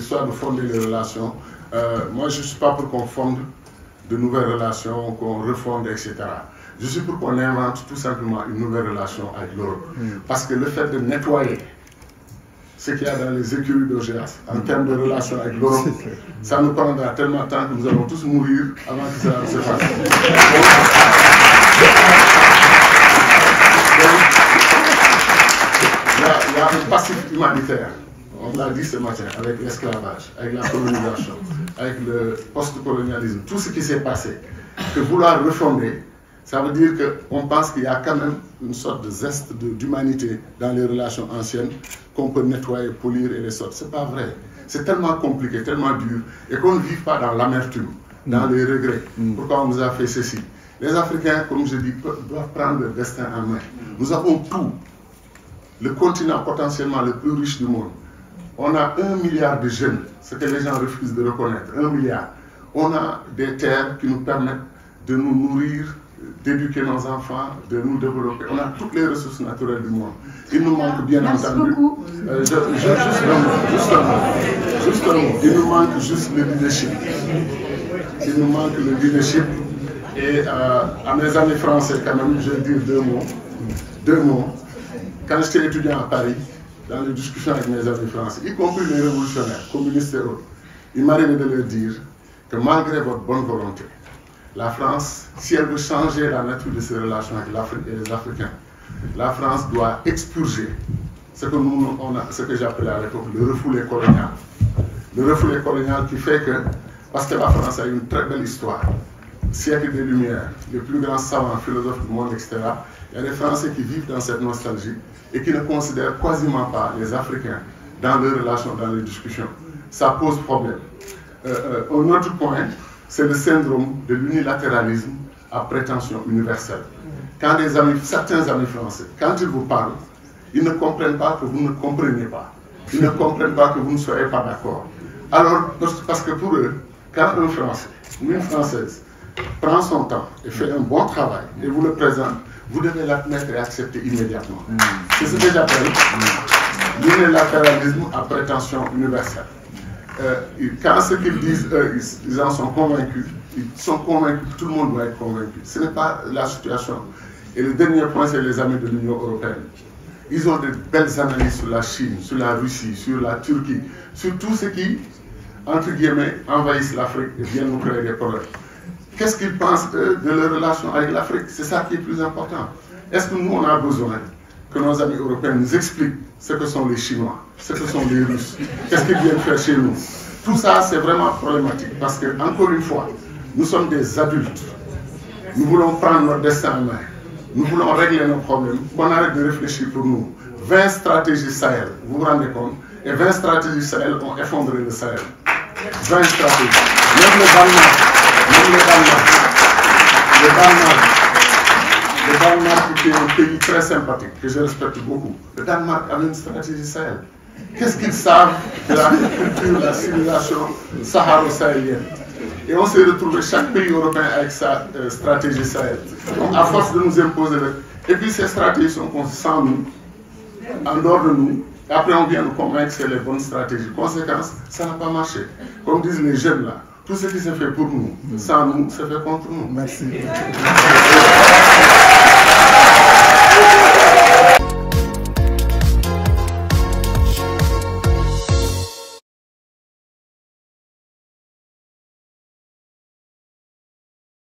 l'histoire de fonder les relations. Moi, je ne suis pas pour qu'on fonde de nouvelles relations, qu'on refonde, etc. Je suis pour qu'on invente tout simplement une nouvelle relation avec l'Europe. Parce que le fait de nettoyer ce qu'il y a dans les écuries d'OGEAS en termes de relations avec l'Europe, ça nous prendra tellement de temps que nous allons tous mourir avant que ça se fasse. Il y a un passif humanitaire, on l'a dit ce matin, avec l'esclavage, avec la colonisation, avec le post-colonialisme, tout ce qui s'est passé, que vouloir refonder, ça veut dire qu'on pense qu'il y a quand même une sorte de zeste d'humanité dans les relations anciennes qu'on peut nettoyer, polir et les sortir. Ce n'est pas vrai. C'est tellement compliqué, tellement dur, et qu'on ne vive pas dans l'amertume, dans les regrets. Pourquoi on nous a fait ceci? Les Africains, comme je dis, doivent prendre leur destin en main. Nous avons tout. Le continent potentiellement le plus riche du monde. On a 1 milliard de jeunes, ce que les gens refusent de reconnaître, 1 milliard. On a des terres qui nous permettent de nous nourrir, d'éduquer nos enfants, de nous développer. On a toutes les ressources naturelles du monde. Il nous manque bien entendu... Juste un mot. Il nous manque juste le leadership. Il nous manque le leadership. Et à mes amis français, quand même, je vais dire deux mots. Quand j'étais étudiant à Paris, dans les discussions avec mes amis français, y compris les révolutionnaires, communistes et autres, il m'arrivait de leur dire que malgré votre bonne volonté, la France, si elle veut changer la nature de ses relations avec l'Afrique et les Africains, la France doit expurger ce que j'appelais à l'époque le refoulé colonial. Le refoulé colonial qui fait que, parce que la France a une très belle histoire, siècle des Lumières, les plus grands savants, philosophes du monde, etc., il y a des Français qui vivent dans cette nostalgie et qui ne considèrent quasiment pas les Africains dans leurs relations, dans les discussions. Ça pose problème. Un autre point, c'est le syndrome de l'unilatéralisme à prétention universelle. Quand certains amis français, quand ils vous parlent, ils ne comprennent pas que vous ne comprenez pas. Ils ne comprennent pas que vous ne soyez pas d'accord. Alors, parce que pour eux, quand un Français ou une Française prend son temps et fait un bon travail et vous le présente, vous devez l'admettre et accepter immédiatement. C'est ce que j'appelle l'unilatéralisme à prétention universelle. Quand ce qu'ils disent, eux, ils en sont convaincus, ils sont convaincus que tout le monde doit être convaincu. Ce n'est pas la situation. Et le dernier point, c'est les amis de l'Union européenne. Ils ont de belles analyses sur la Chine, sur la Russie, sur la Turquie, sur tout ce qui, entre guillemets, envahissent l'Afrique et viennent nous créer des problèmes. Qu'est-ce qu'ils pensent, eux, de leur relation avec l'Afrique? C'est ça qui est plus important. Est-ce que nous, on a besoin que nos amis européens nous expliquent ce que sont les Chinois, ce que sont les Russes, qu'est-ce qu'ils viennent faire chez nous? Tout ça, c'est vraiment problématique parce que, encore une fois, nous sommes des adultes. Nous voulons prendre notre destin en main. Nous voulons régler nos problèmes. On arrête de réfléchir pour nous. 20 stratégies Sahel, vous vous rendez compte? Et 20 stratégies Sahel ont effondré le Sahel. 20 stratégies. Même le Danemark, qui est un pays très sympathique, que je respecte beaucoup. Le Danemark a une stratégie Sahel. Qu'est-ce qu'ils savent de la culture, de la civilisation saharo-sahélienne? Et on s'est retrouvé chaque pays européen avec sa stratégie Sahel. Donc, à force de nous imposer et puis ces stratégies sont sans nous, en dehors de nous. Et après, on vient nous convaincre que c'est les bonnes stratégies. Conséquence, ça n'a pas marché. Comme disent les jeunes là, tout ce qui s'est fait pour nous, sans nous, c'est fait contre nous. Merci.